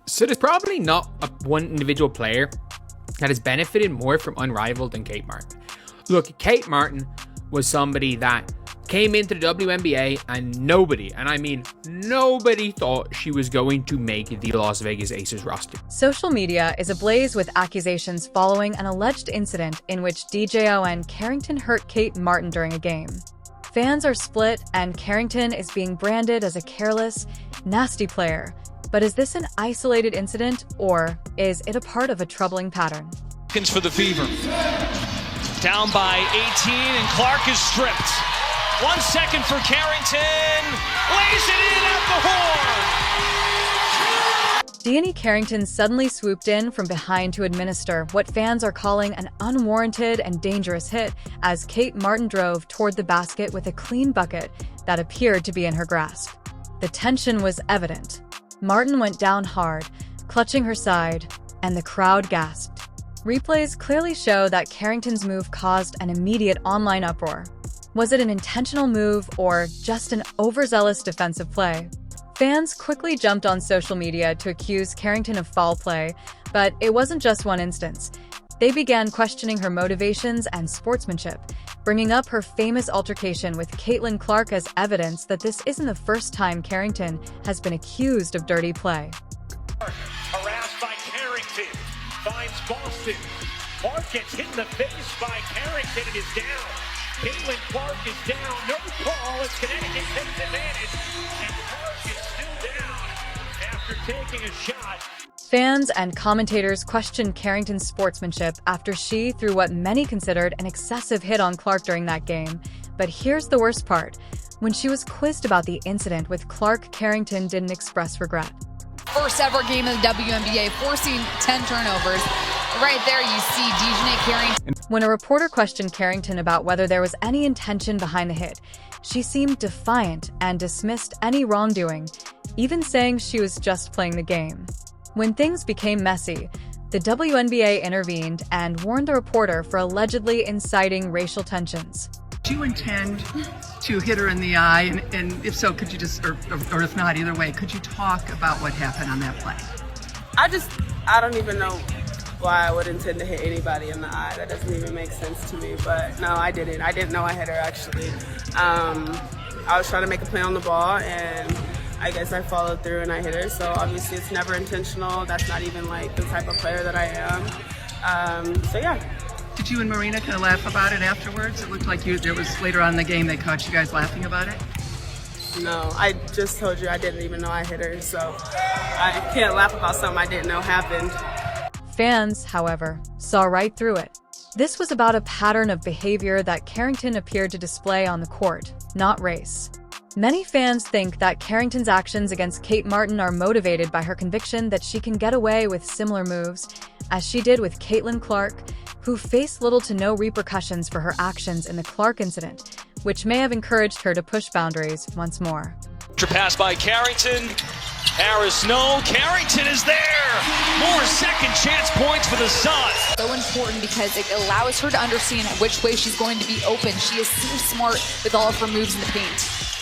So there's probably not one individual player that has benefited more from Unrivaled than Kate Martin. Look, Kate Martin was somebody that came into the WNBA and nobody, and I mean nobody, thought she was going to make the Las Vegas Aces roster. Social media is ablaze with accusations following an alleged incident in which Dijonai Carrington hurt Kate Martin during a game. Fans are split, and Carrington is being branded as a careless, nasty player. But is this an isolated incident, or is it a part of a troubling pattern? For the Fever. Down by 18, and Clark is stripped. 1 second for Carrington. Lays it in at the horn. Dijonai Carrington suddenly swooped in from behind to administer what fans are calling an unwarranted and dangerous hit as Kate Martin drove toward the basket with a clean bucket that appeared to be in her grasp. The tension was evident. Martin went down hard, clutching her side, and the crowd gasped. Replays clearly show that Carrington's move caused an immediate online uproar. Was it an intentional move or just an overzealous defensive play? Fans quickly jumped on social media to accuse Carrington of foul play, but it wasn't just one instance. They began questioning her motivations and sportsmanship, bringing up her famous altercation with Caitlin Clark as evidence that this isn't the first time Carrington has been accused of dirty play. Harassed by Carrington, finds Boston. Clark gets hit in the face by Carrington and is down. Caitlin Clark is down, no call as Connecticut takes advantage, and Clark is still down after taking a shot. Fans and commentators questioned Carrington's sportsmanship after she threw what many considered an excessive hit on Clark during that game. But here's the worst part. When she was quizzed about the incident with Clark, Carrington didn't express regret. First ever game of the WNBA, forcing 10 turnovers. Right there you see Dijonai Carrington. When a reporter questioned Carrington about whether there was any intention behind the hit, she seemed defiant and dismissed any wrongdoing, even saying she was just playing the game. When things became messy, the WNBA intervened and warned the reporter for allegedly inciting racial tensions. Do you intend to hit her in the eye? And if so, could you just, or if not, either way, could you talk about what happened on that play? I don't even know why I would intend to hit anybody in the eye. That doesn't even make sense to me. But no, I didn't. I didn't know I hit her, actually. I was trying to make a play on the ball, and I guess I followed through and I hit her. So obviously it's never intentional. That's not even like the type of player that I am. So yeah. Did you and Marina kind of laugh about it afterwards? It looked like there was later on in the game they caught you guys laughing about it. No, I just told you I didn't even know I hit her. So I can't laugh about something I didn't know happened. Fans, however, saw right through it. This was about a pattern of behavior that Carrington appeared to display on the court, not race. Many fans think that Carrington's actions against Kate Martin are motivated by her conviction that she can get away with similar moves, as she did with Caitlin Clark, who faced little to no repercussions for her actions in the Clark incident, which may have encouraged her to push boundaries once more. Pass by Carrington. Harris, no. Carrington is there. More second chance points for the Suns. So important because it allows her to understand which way she's going to be open. She is so smart with all of her moves in the paint.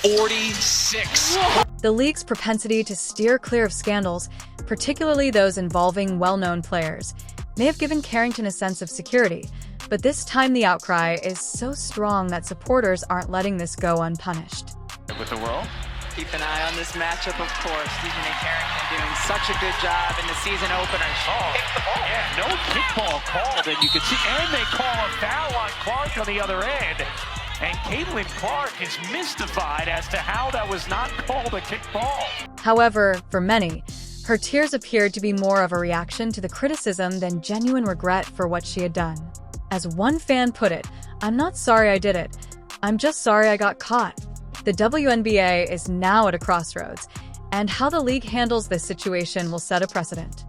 46. The league's propensity to steer clear of scandals, particularly those involving well-known players, may have given Carrington a sense of security, but this time the outcry is so strong that supporters aren't letting this go unpunished. With the world? Keep an eye on this matchup, of course. Dijonai Carrington doing such a good job in the season opener. Kick the ball. Yeah, no kickball called, and you can see, and they call a foul on Clark on the other end. And Caitlin Clark is mystified as to how that was not called a kickball. However, for many, her tears appeared to be more of a reaction to the criticism than genuine regret for what she had done. As one fan put it, "I'm not sorry I did it. I'm just sorry I got caught." The WNBA is now at a crossroads, and how the league handles this situation will set a precedent.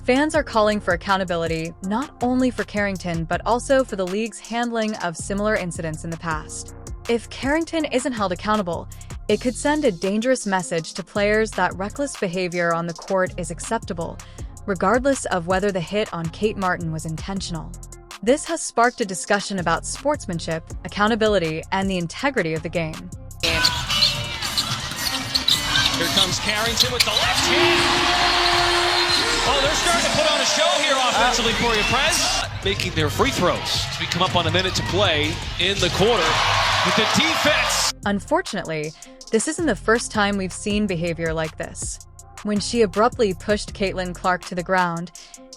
Fans are calling for accountability, not only for Carrington, but also for the league's handling of similar incidents in the past. If Carrington isn't held accountable, it could send a dangerous message to players that reckless behavior on the court is acceptable, regardless of whether the hit on Kate Martin was intentional. This has sparked a discussion about sportsmanship, accountability, and the integrity of the game. Here comes Carrington with the left hand. show here offensively for you, Prez. Making their free throws as we come up on a minute to play in the quarter with the defense. Unfortunately, this isn't the first time we've seen behavior like this. When she abruptly pushed Caitlin Clark to the ground,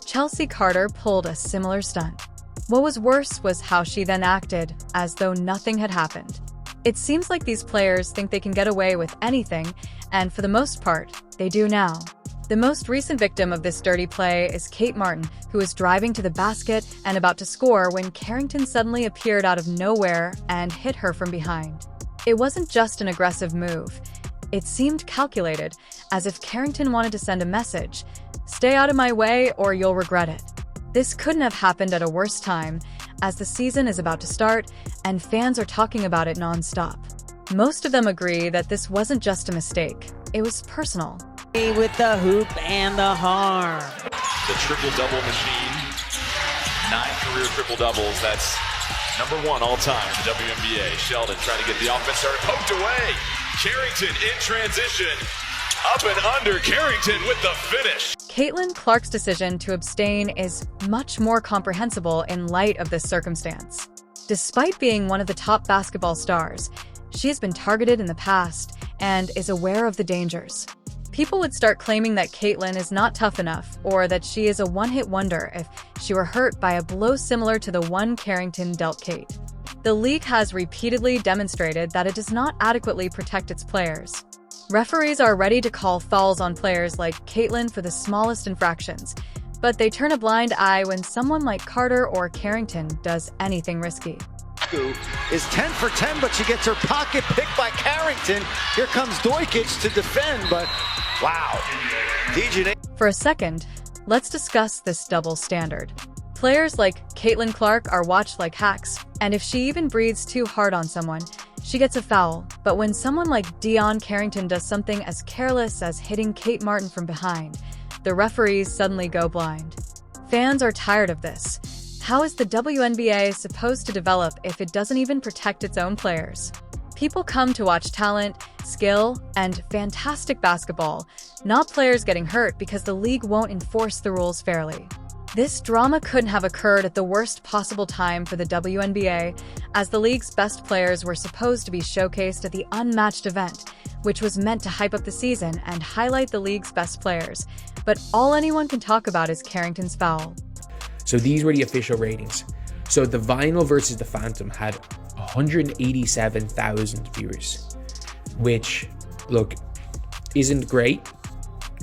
Chelsea Carter pulled a similar stunt. What was worse was how she then acted, as though nothing had happened. It seems like these players think they can get away with anything, and for the most part, they do now. The most recent victim of this dirty play is Kate Martin, who was driving to the basket and about to score when Carrington suddenly appeared out of nowhere and hit her from behind. It wasn't just an aggressive move. It seemed calculated, as if Carrington wanted to send a message: "Stay out of my way or you'll regret it." This couldn't have happened at a worse time, as the season is about to start and fans are talking about it non-stop. Most of them agree that this wasn't just a mistake, it was personal. With the hoop and the harm. The triple-double machine. 9 career triple-doubles. That's #1 all-time in the WNBA. Sheldon trying to get the offense started. Poked away. Carrington in transition. Up and under. Carrington with the finish. Caitlin Clark's decision to abstain is much more comprehensible in light of this circumstance. Despite being one of the top basketball stars, she has been targeted in the past and is aware of the dangers. People would start claiming that Caitlin is not tough enough, or that she is a one-hit wonder if she were hurt by a blow similar to the one Carrington dealt Kate. The league has repeatedly demonstrated that it does not adequately protect its players. Referees are ready to call fouls on players like Caitlin for the smallest infractions, but they turn a blind eye when someone like Carter or Carrington does anything risky. Is 10 for 10, but she gets her pocket picked by Carrington. Here comes Dojkic to defend, but wow. Dijonai. For a second, let's discuss this double standard. Players like Caitlin Clark are watched like hacks, and if she even breathes too hard on someone, she gets a foul. But when someone like Dijonai Carrington does something as careless as hitting Kate Martin from behind, the referees suddenly go blind. Fans are tired of this. How is the WNBA supposed to develop if it doesn't even protect its own players? People come to watch talent, skill, and fantastic basketball, not players getting hurt because the league won't enforce the rules fairly. This drama couldn't have occurred at the worst possible time for the WNBA, as the league's best players were supposed to be showcased at the Unmatched event, which was meant to hype up the season and highlight the league's best players. But all anyone can talk about is Carrington's foul. So these were the official ratings. So the Vinyl versus the Phantom had 187,000 viewers, which, look, isn't great,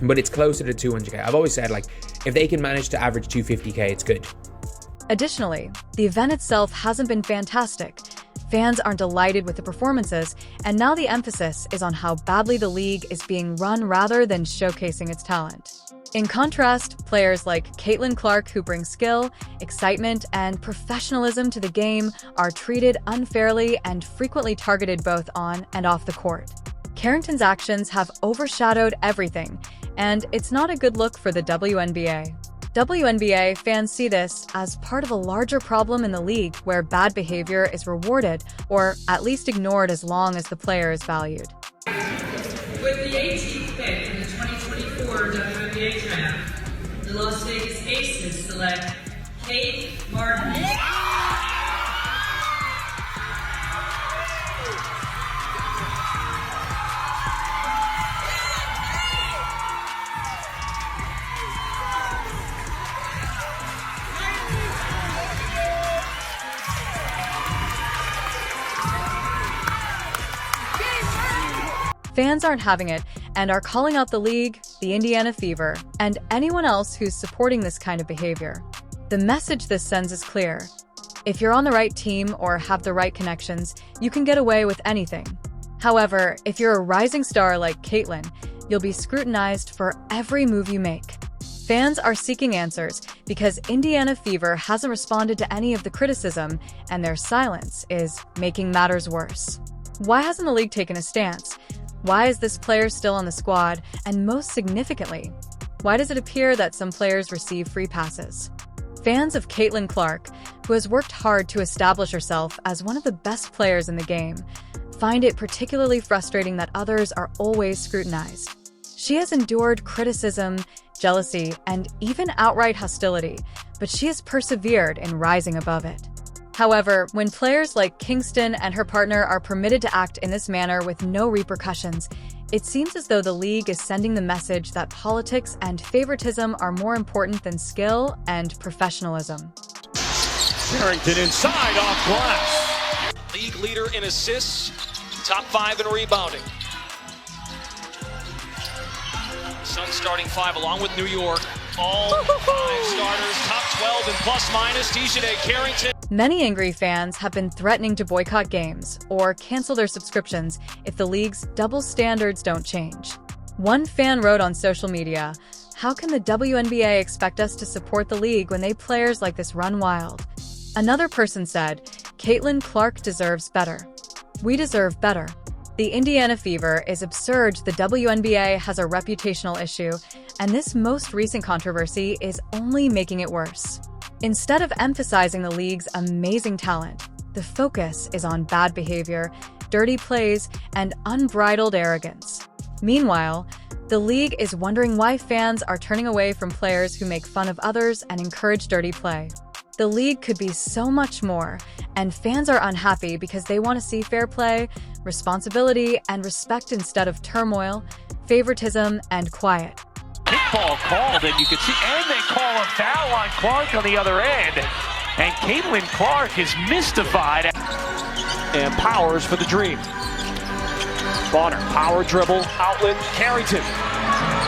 but it's closer to 200k. I've always said, like, if they can manage to average 250k, it's good. Additionally, the event itself hasn't been fantastic. Fans aren't delighted with the performances, and now the emphasis is on how badly the league is being run rather than showcasing its talent. In contrast, players like Caitlin Clark, who bring skill, excitement, and professionalism to the game, are treated unfairly and frequently targeted both on and off the court. Carrington's actions have overshadowed everything, and it's not a good look for the WNBA. WNBA fans see this as part of a larger problem in the league where bad behavior is rewarded or at least ignored as long as the player is valued. With the 18th pick in the 2024 WNBA draft, the Las Vegas Aces select Kate Martin. Fans aren't having it and are calling out the league, the Indiana Fever, and anyone else who's supporting this kind of behavior. The message this sends is clear. If you're on the right team or have the right connections, you can get away with anything. However, if you're a rising star like Caitlin, you'll be scrutinized for every move you make. Fans are seeking answers because Indiana Fever hasn't responded to any of the criticism, and their silence is making matters worse. Why hasn't the league taken a stance? Why is this player still on the squad? And most significantly, why does it appear that some players receive free passes? Fans of Caitlin Clark, who has worked hard to establish herself as one of the best players in the game, find it particularly frustrating that others are always scrutinized. She has endured criticism, jealousy, and even outright hostility, but she has persevered in rising above it. However, when players like Kingston and her partner are permitted to act in this manner with no repercussions, it seems as though the league is sending the message that politics and favoritism are more important than skill and professionalism. Carrington inside off glass. League leader in assists, top 5 in rebounding. Suns starting 5 along with New York. All 5 starters, top 12 in plus minus. Dijonai Carrington. Many angry fans have been threatening to boycott games or cancel their subscriptions if the league's double standards don't change. One fan wrote on social media, "How can the WNBA expect us to support the league when they players like this run wild?" Another person said, "Caitlin Clark deserves better. We deserve better." The Indiana Fever is absurd. The WNBA has a reputational issue, and this most recent controversy is only making it worse. Instead of emphasizing the league's amazing talent, the focus is on bad behavior, dirty plays, and unbridled arrogance. Meanwhile, the league is wondering why fans are turning away from players who make fun of others and encourage dirty play. The league could be so much more, and fans are unhappy because they want to see fair play, responsibility, and respect instead of turmoil, favoritism, and quiet. Kickball called, and you can see, and they call a foul on Clark on the other end. And Caitlin Clark is mystified. And Powers for the dream. Bonner, power dribble, outlet, Carrington.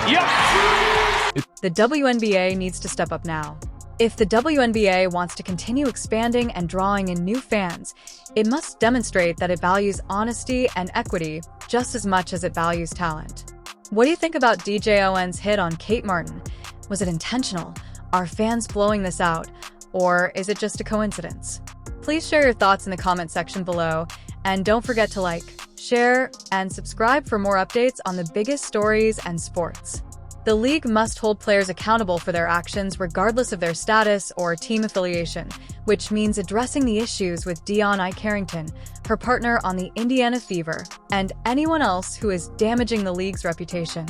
Yep! The WNBA needs to step up now. If the WNBA wants to continue expanding and drawing in new fans, it must demonstrate that it values honesty and equity just as much as it values talent. What do you think about DJ Owen's hit on Kate Martin? Was it intentional? Are fans blowing this out? Or is it just a coincidence? Please share your thoughts in the comment section below, and don't forget to like, share, and subscribe for more updates on the biggest stories and sports. The league must hold players accountable for their actions regardless of their status or team affiliation, which means addressing the issues with Dijonai Carrington, her partner on the Indiana Fever, and anyone else who is damaging the league's reputation.